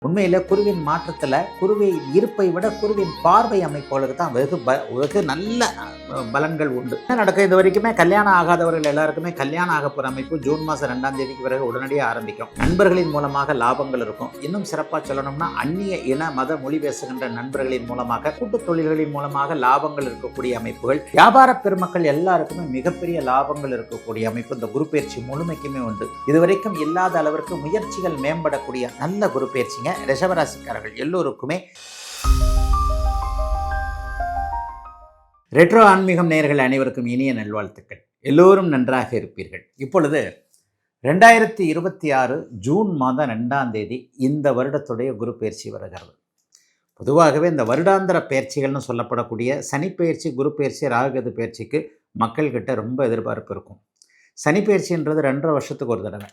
உண்மையில குருவின் மாற்றத்துல குருவின் இருப்பை விட குருவின் பார்வை அமைப்புகளுக்கு தான் வெகு நல்ல பலன்கள் உண்டு. என்ன நடக்கும், இது வரைக்குமே கல்யாணம் ஆகாதவர்கள் எல்லாருக்குமே கல்யாணம் ஆக போற அமைப்பு ஜூன் மாதம் 2ஆம் தேதிக்கு பிறகு உடனடியாக ஆரம்பிக்கும். நண்பர்களின் மூலமாக லாபங்கள் இருக்கும். இன்னும் சிறப்பாக சொல்லணும்னா அந்நிய இன மத மொழி பேசுகின்ற நண்பர்களின் மூலமாக கூட்டு தொழில்களின் மூலமாக லாபங்கள் இருக்கக்கூடிய அமைப்புகள், வியாபார பெருமக்கள் எல்லாருக்குமே மிகப்பெரிய லாபங்கள் இருக்கக்கூடிய அமைப்பு இந்த குரு பயிற்சி முழுமைக்குமே உண்டு. இதுவரைக்கும் இல்லாத அளவிற்கு முயற்சிகள் மேம்படக்கூடிய நல்ல குரு பயிற்சிங்க. ரிஷபராசிக்காரர்கள் எல்லோருக்குமே. ரெட்ரோ ஆன்மீகம் நேயர்கள் அனைவருக்கும் இனிய நல்வாழ்த்துக்கள். எல்லோரும் நன்றாக இருப்பீர்கள். இப்பொழுது 2026 ஜூன் மாதம் 2ஆம் தேதி இந்த வருடத்துடைய குரு பயிற்சி வருகிறது. பொதுவாகவே இந்த வருடாந்திர பயிற்சிகள்னு சொல்லப்படக்கூடிய சனி பயிற்சி, குரு பயிற்சி, ராகுகேது பயிற்சிக்கு மக்கள்கிட்ட ரொம்ப எதிர்பார்ப்பு இருக்கும். சனி பயிற்சின்றது 2.5 வருஷத்துக்கு ஒரு தடவை,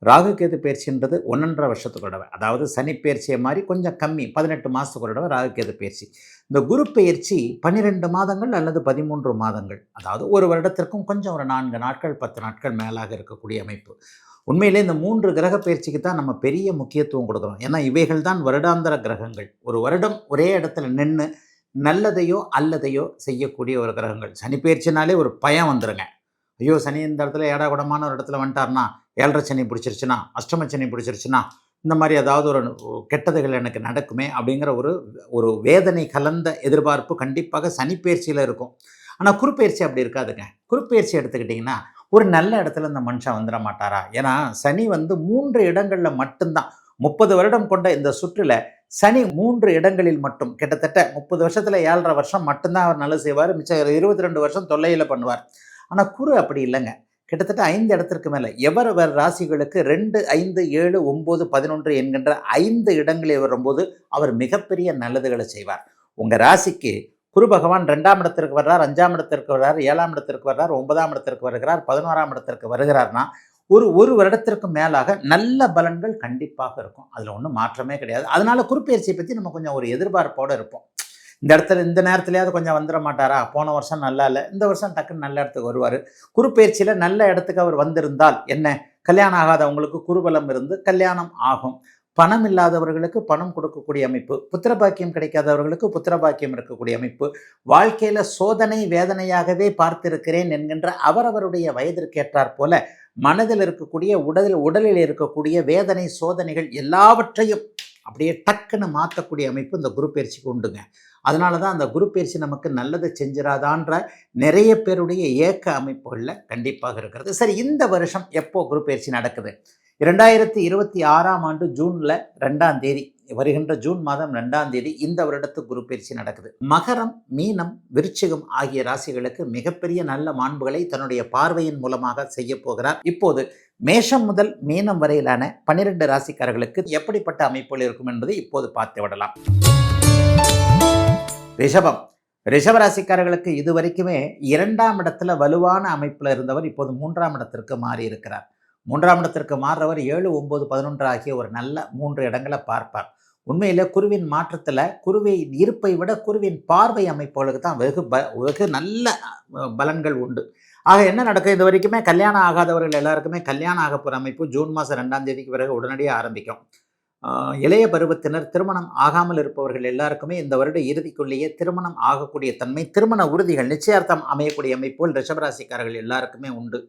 ராகுகேது பயிற்சின்றது 1.5 வருஷத்துக்கு ஒரு தடவை. அதாவது சனி பயிற்சியை மாதிரி கொஞ்சம் கம்மி, 18 மாதத்துக்கு ஒரு தடவை ராகுகேது பயிற்சி. இந்த குரு பயிற்சி 12 மாதங்கள் அல்லது 13 மாதங்கள், அதாவது ஒரு வருடத்திற்கும் கொஞ்சம் ஒரு 4 நாட்கள் 10 நாட்கள் மேலாக இருக்கக்கூடிய அமைப்பு. உண்மையிலே இந்த 3 கிரக பயிற்சிக்கு தான் நம்ம பெரிய முக்கியத்துவம் கொடுக்குறோம். ஏன்னா இவைகள் தான் வருடாந்திர கிரகங்கள். ஒரு வருடம் ஒரே இடத்துல நின்று நல்லதையோ அல்லதையோ செய்யக்கூடிய ஒரு கிரகங்கள். சனி பயிற்சினாலே ஒரு பயம் வந்துடுங்க. ஐயோ, சனி இந்த இடத்துல ஏடாகுடமான ஒரு இடத்துல வந்துட்டார்னா, 7.5 சனி பிடிச்சிருச்சுன்னா, அஷ்டம சனி பிடிச்சிருச்சுன்னா, இந்த மாதிரி ஏதாவது ஒரு கெட்டதுகள் எனக்கு நடக்குமே அப்படிங்கிற ஒரு வேதனை கலந்த எதிர்பார்ப்பு கண்டிப்பாக சனி பயிற்சியில் இருக்கும். ஆனால் குருப்பெயர்ச்சி அப்படி இருக்காதுங்க. குருப்பெயர்ச்சி எடுத்துக்கிட்டிங்கன்னா ஒரு நல்ல இடத்துல இந்த மனுஷன் வந்துட மாட்டாரா? ஏன்னா சனி 3 இடங்களில் மட்டும்தான் 30 வருடம் கொண்ட இந்த சுற்றுல சனி 3 இடங்களில் மட்டும் கிட்டத்தட்ட 30 வருஷத்தில் 7.5 வருஷம் மட்டும்தான் அவர் நல்லது செய்வார். மிச்சம் 22 வருஷம் தொல்லையில் பண்ணுவார். ஆனால் குரு அப்படி இல்லைங்க. கிட்டத்தட்ட 5 இடத்திற்கு மேலே எவர் ராசிகளுக்கு 2, 5, 7, 9, 11 என்கின்ற 5 இடங்களில் வரும்போது அவர் மிகப்பெரிய நல்லதுகளை செய்வார். உங்கள் ராசிக்கு குரு பகவான் 2ஆம் இடத்திற்கு வர்றார், 5ஆம் இடத்திற்கு வர்றார், 7ஆம் இடத்திற்கு வர்றார், 9ஆம் இடத்திற்கு வருகிறார், 11ஆம் இடத்திற்கு வருகிறார்னா ஒரு வருடத்திற்கு மேலாக நல்ல பலன்கள் கண்டிப்பாக இருக்கும். அதில் ஒன்றும் மாற்றமே கிடையாது. அதனால குருப்பெயர்ச்சியை பற்றி நம்ம கொஞ்சம் ஒரு எதிர்பார்ப்போடு இருப்போம். இந்த இடத்துல இந்த நேரத்துலையாவது கொஞ்சம் வந்துட மாட்டாரா? போன வருஷம் நல்லா இல்லை, இந்த வருஷம் டக்குன்னு நல்ல இடத்துக்கு வருவார். குருப்பெயர்ச்சியில் நல்ல இடத்துக்கு அவர் வந்திருந்தால் என்ன, கல்யாணம் ஆகாதவங்களுக்கு குருபலம் இருந்து கல்யாணம் ஆகும். பணம் இல்லாதவர்களுக்கு பணம் கொடுக்கக்கூடிய அமைப்பு, புத்திரபாக்கியம் கிடைக்காதவர்களுக்கு புத்திரபாக்கியம் இருக்கக்கூடிய அமைப்பு, வாழ்க்கையில் சோதனை வேதனையாகவே பார்த்திருக்கிறேன் என்கின்ற அவரவருடைய வயதிற்கேற்றாற் போல மனதில் இருக்கக்கூடிய உடலில் இருக்கக்கூடிய வேதனை சோதனைகள் எல்லாவற்றையும் அப்படியே டக்குன்னு மாற்றக்கூடிய அமைப்பு இந்த குரு பயிற்சிக்கு உண்டுங்க. அதனால தான் அந்த குரு பயிற்சி நமக்கு நல்லதை செஞ்சிடாதான்ற நிறைய பேருடைய ஏக்க அமைப்புகளில் கண்டிப்பாக இருக்கிறது. சரி, இந்த வருஷம் எப்போ குரு பயிற்சி நடக்குது? 2026ஆம் ஆண்டு ஜூனில் 2ஆம் தேதி, வருகின்ற ஜூன் மாதம் 2ஆம் தேதி இந்த வருடத்துக்கு குரு பயிற்சி நடக்குது. மகரம், மீனம், விருச்சிகம் ஆகிய ராசிகளுக்கு மிகப்பெரிய நல்ல மாண்புகளை தன்னுடைய பார்வையின் மூலமாக செய்ய போகிறார். இப்போது மேஷம் முதல் மீனம் வரையிலான 12 ராசிக்காரர்களுக்கு எப்படிப்பட்ட அமைப்புகள் இருக்கும் என்பதை இப்போது பார்த்து விடலாம். ரிஷப ராசிக்காரர்களுக்கு இதுவரைக்குமே 2ஆம் இடத்துல வலுவான அமைப்பில் இருந்தவர் இப்போது 3ஆம் இடத்திற்கு மாறி இருக்கிறார். 3ஆம் இடத்திற்கு மாறுறவர் 7, 9, 11 ஆகிய ஒரு நல்ல 3 இடங்களை பார்ப்பார். உண்மையில் குருவின் மாற்றத்தில் குருவின் இருப்பை விட குருவின் பார்வை அமைப்புகளுக்கு தான் வெகு நல்ல பலன்கள் உண்டு. ஆக என்ன நடக்கும், இது வரைக்குமே கல்யாணம் ஆகாதவர்கள் எல்லாருக்குமே கல்யாணம் ஆக போகிற அமைப்பு ஜூன் மாதம் 2ஆம் தேதிக்கு பிறகு உடனடியாக ஆரம்பிக்கும். இளைய பருவத்தினர், திருமணம் ஆகாமல் இருப்பவர்கள் எல்லாருக்குமே இந்த வருட இறுதிக்குள்ளேயே திருமணம் ஆகக்கூடிய தன்மை, திருமண உறுதிகள், நிச்சயார்த்தம் அமையக்கூடிய அமைப்புகள் ரிஷபராசிக்காரர்கள் எல்லாருக்குமே உண்டு.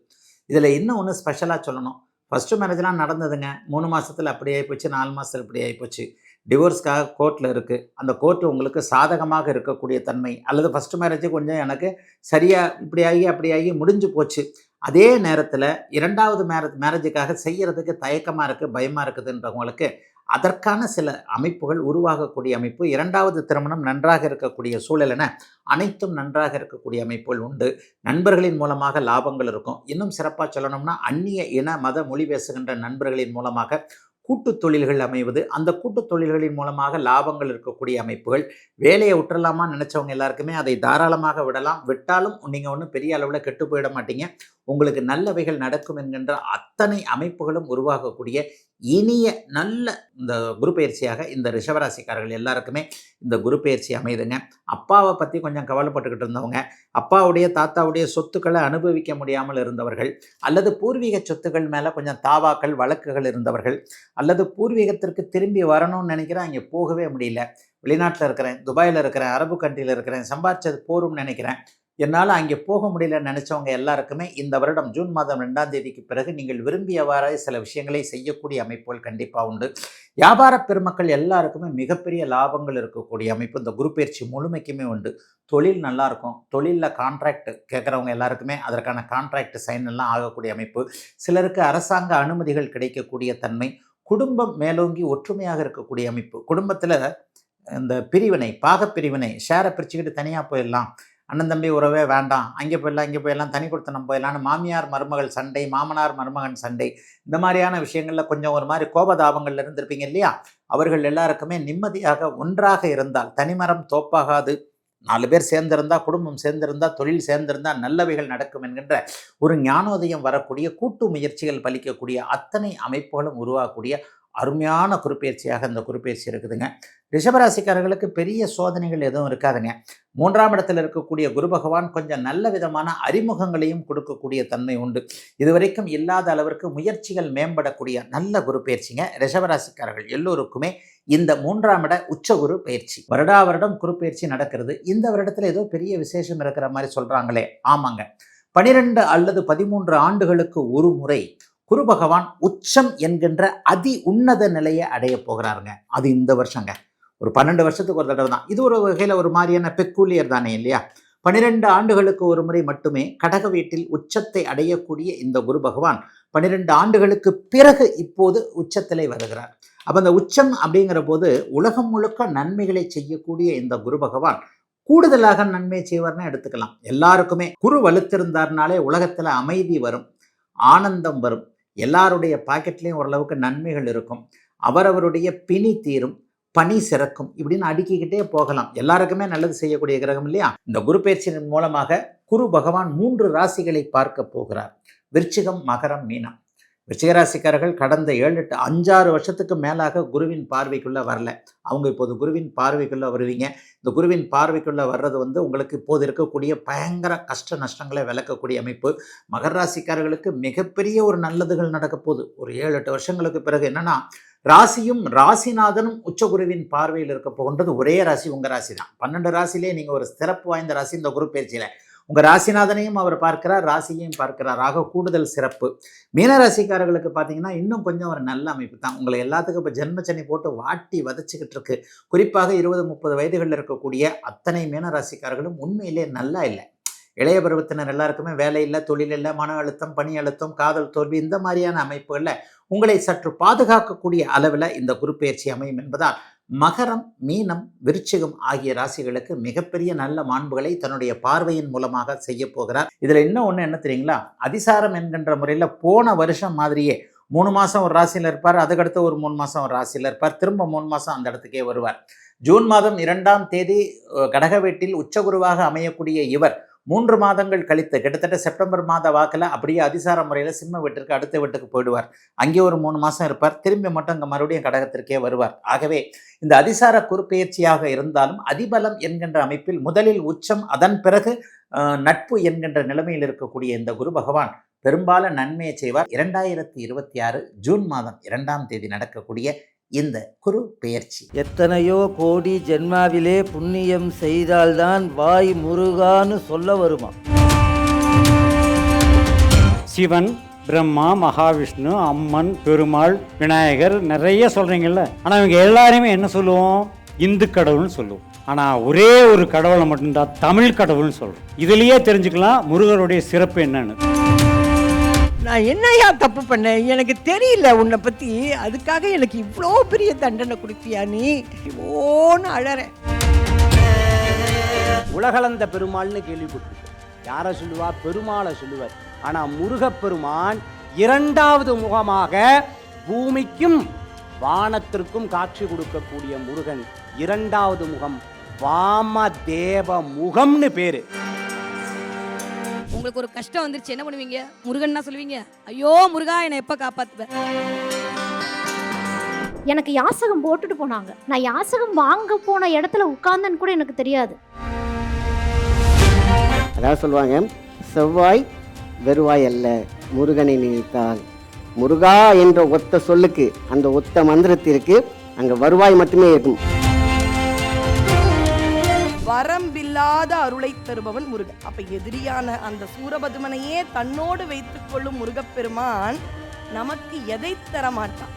இதில் இன்னும் ஒன்று ஸ்பெஷலாக சொல்லணும். ஃபஸ்ட்டு மேரேஜ்லாம் நடந்ததுங்க, 3 மாதத்தில் அப்படி ஆகிப்போச்சு, 4 மாதத்தில் இப்படி ஆகிப்போச்சு. டிவோர்ஸ்க்காக கோர்ட்டில் இருக்குது. அந்த கோர்ட்டு உங்களுக்கு சாதகமாக இருக்கக்கூடிய தன்மை, அல்லது ஃபஸ்ட்டு மேரேஜ் கொஞ்சம் எனக்கு சரியாக இப்படி ஆகி அப்படி ஆகி முடிஞ்சு போச்சு. அதே நேரத்தில் 2ஆவது மேரேஜுக்காக செய்கிறதுக்கு தயக்கமாக இருக்குது, பயமாக இருக்குதுன்றவங்களுக்கு அதற்கான சில அமைப்புகள் உருவாகக்கூடிய அமைப்பு, 2ஆவது திருமணம் நன்றாக இருக்கக்கூடிய சூழல் என அனைத்தும் நன்றாக இருக்கக்கூடிய அமைப்புகள் உண்டு. நண்பர்களின் மூலமாக லாபங்கள் இருக்கும். இன்னும் சிறப்பாக சொல்லணும்னா அந்நிய இன மத மொழி பேசுகின்ற நண்பர்களின் மூலமாக கூட்டு தொழில்கள் அமைவது, அந்த கூட்டு தொழில்களின் மூலமாக லாபங்கள் இருக்கக்கூடிய அமைப்புகள். வேலையை விட்டுறலாமா நினச்சவங்க எல்லாருக்குமே அதை தாராளமாக விடலாம். விட்டாலும் நீங்கள் ஒன்றும் பெரிய அளவில் கெட்டு போயிட மாட்டீங்க. உங்களுக்கு நல்லவைகள் நடக்கும் என்கின்ற அத்தனை அமைப்புகளும் உருவாகக்கூடிய இனிய நல்ல இந்த குரு பயிற்சியாக இந்த ரிஷபராசிக்காரர்கள் எல்லாருக்குமே இந்த குரு பயிற்சி அமைதுங்க. அப்பாவை பற்றி கொஞ்சம் கவலைப்பட்டுக்கிட்டு இருந்தவங்க, அப்பாவுடைய தாத்தாவுடைய சொத்துக்களை அனுபவிக்க முடியாமல் இருந்தவர்கள், அல்லது பூர்வீக சொத்துக்கள் மேலே கொஞ்சம் தாவாக்கள் வழக்குகள் இருந்தவர்கள், அல்லது பூர்வீகத்திற்கு திரும்பி வரணும்னு நினைக்கிறேன், அங்கே போகவே முடியல, வெளிநாட்டில் இருக்கிறேன், துபாயில் இருக்கிறேன், அரபு கண்ட்ரியில் இருக்கிறேன், சம்பாதிச்சது போரும்னு நினைக்கிறேன், என்னால் அங்கே போக முடியலன்னு நினச்சவங்க எல்லாருக்குமே இந்த வருடம் ஜூன் மாதம் 2ஆம் தேதிக்கு பிறகு நீங்கள் விரும்பியவாறு சில விஷயங்களை செய்யக்கூடிய அமைப்புகள் கண்டிப்பாக உண்டு. வியாபார பெருமக்கள் எல்லாருக்குமே மிகப்பெரிய லாபங்கள் இருக்கக்கூடிய அமைப்பு இந்த குரு பயிற்சி முழுமைக்குமே உண்டு. தொழில் நல்லாயிருக்கும், தொழிலில் கான்ட்ராக்ட் கேட்குறவங்க எல்லாருக்குமே அதற்கான கான்ட்ராக்ட் சைன் எல்லாம் ஆகக்கூடிய அமைப்பு, சிலருக்கு அரசாங்க அனுமதிகள் கிடைக்கக்கூடிய தன்மை, குடும்பம் மேலோங்கி ஒற்றுமையாக இருக்கக்கூடிய அமைப்பு, குடும்பத்தில் இந்த பிரிவினை பாகப்பிரிவினை ஷேரை பிரிச்சுக்கிட்டு தனியாக போயிடலாம், அண்ணன் தம்பி உறவே வேண்டாம், அங்கே போயிடலாம் இங்கே போயிடலாம், தனி கொடுத்தனம் போயிடலான்னு மாமியார் மருமகள் சண்டை, மாமனார் மருமகன் சண்டை, இந்த மாதிரியான விஷயங்களில் கொஞ்சம் ஒரு மாதிரி கோபதாபங்கள் இருந்திருப்பீங்க இல்லையா, அவர்கள் எல்லாருக்குமே நிம்மதியாக ஒன்றாக இருந்தால் தனிமரம் தோப்பாகாது, 4 பேர் சேர்ந்திருந்தால், குடும்பம் சேர்ந்திருந்தால், தொழில் சேர்ந்திருந்தால் நல்லவைகள் நடக்கும் என்கின்ற ஒரு ஞானோதயம் வரக்கூடிய, கூட்டு முயற்சிகள் பலிக்கக்கூடிய அத்தனை அமைப்புகளும் உருவாகக்கூடிய அருமையான குருப்பெயர்ச்சியாக இந்த குருப்பெயர்ச்சி இருக்குதுங்க. ரிஷபராசிக்காரர்களுக்கு பெரிய சோதனைகள் எதுவும் இருக்காதுங்க. 3ஆம் இடத்தில் இருக்கக்கூடிய குரு பகவான் கொஞ்சம் நல்ல விதமான அறிமுகங்களையும் கொடுக்கக்கூடிய தன்மை உண்டு. இதுவரைக்கும் இல்லாத அளவிற்கு முயற்சிகள் மேம்படக்கூடிய நல்ல குரு பயிற்சிங்க. ரிஷபராசிக்காரர்கள் எல்லோருக்குமே இந்த 3ஆம் இட உச்சகுரு பயிற்சி வருடா வருடம் குரு பயிற்சி நடக்கிறது. இந்த வருடத்தில் ஏதோ பெரிய விசேஷம் இருக்கிற மாதிரி சொல்றாங்களே, ஆமாங்க, 12 அல்லது 13 ஆண்டுகளுக்கு ஒரு முறை குரு பகவான் உச்சம் என்கின்ற அதி உன்னத நிலையை அடைய போகிறாருங்க. அது இந்த வருஷங்க, ஒரு 12 வருஷத்துக்கு ஒரு தடவை தான். இது ஒரு வகையில் ஒரு மாதிரியான பெக்கூலியர் தானே இல்லையா. 12 ஆண்டுகளுக்கு ஒரு முறை மட்டுமே கடக வீட்டில் உச்சத்தை அடையக்கூடிய இந்த குரு பகவான் 12 ஆண்டுகளுக்கு பிறகு இப்போது உச்சத்திலே வருகிறார். அப்போ அந்த உச்சம் அப்படிங்கிற போது உலகம் முழுக்க நன்மைகளை செய்யக்கூடிய இந்த குரு பகவான் கூடுதலாக நன்மை செய்வார்னு எடுத்துக்கலாம். எல்லாருக்குமே குரு வலுத்திருந்தார்னாலே உலகத்தில் அமைதி வரும், ஆனந்தம் வரும், எல்லாருடைய பாக்கெட்லேயும் ஓரளவுக்கு நன்மைகள் இருக்கும், அவரவருடைய பிணி தீரும், பணி சிறக்கும், இப்படின்னு அடுக்கிக்கிட்டே போகலாம். எல்லாருக்குமே நல்லது செய்யக்கூடிய கிரகம் இல்லையா. இந்த குரு பயிற்சியின் மூலமாக குரு பகவான் 3 ராசிகளை பார்க்க போகிறார். விருச்சிகம், மகரம், மீனம். விருச்சிகராசிக்காரர்கள் கடந்த 5-6 வருஷத்துக்கு மேலாக குருவின் பார்வைக்குள்ளே வரல. அவங்க இப்போது குருவின் பார்வைக்குள்ளே வருவீங்க. இந்த குருவின் பார்வைக்குள்ளே வர்றது உங்களுக்கு இப்போது இருக்கக்கூடிய பயங்கர கஷ்ட நஷ்டங்களை விளக்கக்கூடிய அமைப்பு. மகர ராசிக்காரர்களுக்கு மிகப்பெரிய ஒரு நல்லதுகள் நடக்க போகுது. ஒரு 7-8 வருஷங்களுக்கு பிறகு என்னன்னா, ராசியும் ராசிநாதனும் உச்சகுருவின் பார்வையில் இருக்க போகின்றது. ஒரே ராசி உங்கள் ராசி தான். 12 ராசியிலே நீங்கள் ஒரு சிறப்பு வாய்ந்த ராசி இந்த குரு பயிற்சியில். உங்கள் ராசிநாதனையும் அவர் பார்க்கிறார், ராசியையும் பார்க்கிறார், ஆக கூடுதல் சிறப்பு. மீனராசிக்காரர்களுக்கு பார்த்தீங்கன்னா இன்னும் கொஞ்சம் ஒரு நல்ல அமைப்பு தான். உங்களை எல்லாத்துக்கும் இப்போ ஜென்மச்சனி போட்டு வாட்டி வதச்சிக்கிட்டு இருக்கு. குறிப்பாக 20-30 வயதுகளில் இருக்கக்கூடிய அத்தனை மீனராசிக்காரர்களும் உண்மையிலே நல்லா இல்லை. இளைய பருவத்தினர் எல்லாருக்குமே வேலை இல்லை, தொழில் இல்லை, மன அழுத்தம், பணி அழுத்தம், காதல் தோல்வி, இந்த மாதிரியான அமைப்புகளில் உங்களை சற்று பாதுகாக்கக்கூடிய அளவில் இந்த குரு பயிற்சி அமையும் என்பதால் மகரம், மீனம், விருச்சிகம் ஆகிய ராசிகளுக்கு மிகப்பெரிய நல்ல மாண்புகளை தன்னுடைய பார்வையின் மூலமாக செய்ய போகிறார். இதில் இன்னும் ஒன்று என்ன தெரியுங்களா, அதிசாரம் என்கின்ற முறையில் போன வருஷம் மாதிரியே 3 மாதம் ஒரு ராசியில் இருப்பார், அதுக்கடுத்து ஒரு 3 மாதம் ஒரு ராசியில் இருப்பார், திரும்ப 3 மாதம் அந்த இடத்துக்கே வருவார். ஜூன் மாதம் 2ஆம் தேதி கடக வீட்டில் உச்சகுருவாக அமையக்கூடிய இவர் 3 மாதங்கள் கழித்து கிட்டத்தட்ட செப்டம்பர் மாத வாக்கில் அப்படியே அதிசார முறையில் சிம்ம வீட்டிற்கு அடுத்த வீட்டுக்கு போயிடுவார். அங்கே ஒரு 3 மாதம் இருப்பார், திரும்பி மட்டும் இங்கே மறுபடியும் கடகத்திற்கே வருவார். ஆகவே இந்த அதிசார குறுப்பெயர்ச்சியாக இருந்தாலும் அதிபலம் என்கின்ற அமைப்பில் முதலில் உச்சம், அதன் பிறகு நட்பு என்கின்ற நிலைமையில் இருக்கக்கூடிய இந்த குரு பகவான் பெரும்பாலும் நன்மையை செய்வார். 2026 ஜூன் மாதம் 2ஆம் தேதி நடக்கக்கூடிய இந்த குரு பெயர்ச்சி. எத்தனையோ கோடி ஜென்மாவிலே புண்ணியம் செய்தால்தான் வாய் முருகான்னு சொல்ல வருமா. சிவன், பிரம்மா, மகாவிஷ்ணு, அம்மன், பெருமாள், விநாயகர் நிறைய சொல்றீங்கல்ல. ஆனால் இவங்க எல்லாருமே என்ன சொல்லுவோம், இந்து கடவுள்னு சொல்லுவோம். ஆனால் ஒரே ஒரு கடவுளை மட்டும்தான் தமிழ் கடவுள்னு சொல்றோம். இதுலயே தெரிஞ்சுக்கலாம் முருகருடைய சிறப்பு என்னன்னு. நான் என்னையா தப்பு பண்ணேன், எனக்கு தெரியல உன்னை பற்றி, அதுக்காக எனக்கு இவ்வளோ பெரிய தண்டனை கொடுத்தியா நீ, ஓன்னு அழறேன். உலகளந்த பெருமாள்னு கேள்விப்பட்டிருக்கோம். யாரை சொல்லுவா, பெருமாளை சொல்லுவார். ஆனால் முருகப்பெருமான் 2வது முகமாக பூமிக்கும் வானத்திற்கும் காட்சி கொடுக்கக்கூடிய முருகன் 2வது முகம் வாமதேவ முகம்னு பேரு. உங்களுக்கு ஒரு கஷ்டம் வந்துருச்சு, என்ன பண்ணுவீங்க? முருகன்னா சொல்லுவீங்க, ஐயோ முருகா என்னை எப்போ காப்பாத்துவேன். எனக்கு யாசகம் போட்டுட்டு போனாங்க. நான் யாசகம் வாங்க போன இடத்துல உட்கார்ந்தேன்னு கூட எனக்கு தெரியாது. அதாவது சொல்லுவாங்க, செவ்வாய் வெறுவாய் அல்ல, முருகனை நினைத்தால். முருகா என்ற ஒத்த சொல்லுக்கு, அந்த ஒத்த மந்திரத்திற்கு அங்கே வருவாய் மட்டுமே இருக்கும். வரம்பில்லாத அருளை தருபவன் முருகன். அப்ப எதிரியான அந்த சூரபதுமனையே தன்னோடு வைத்துக் கொள்ளும் முருகப்பெருமான் நமக்கு எதை தர மாட்டான்?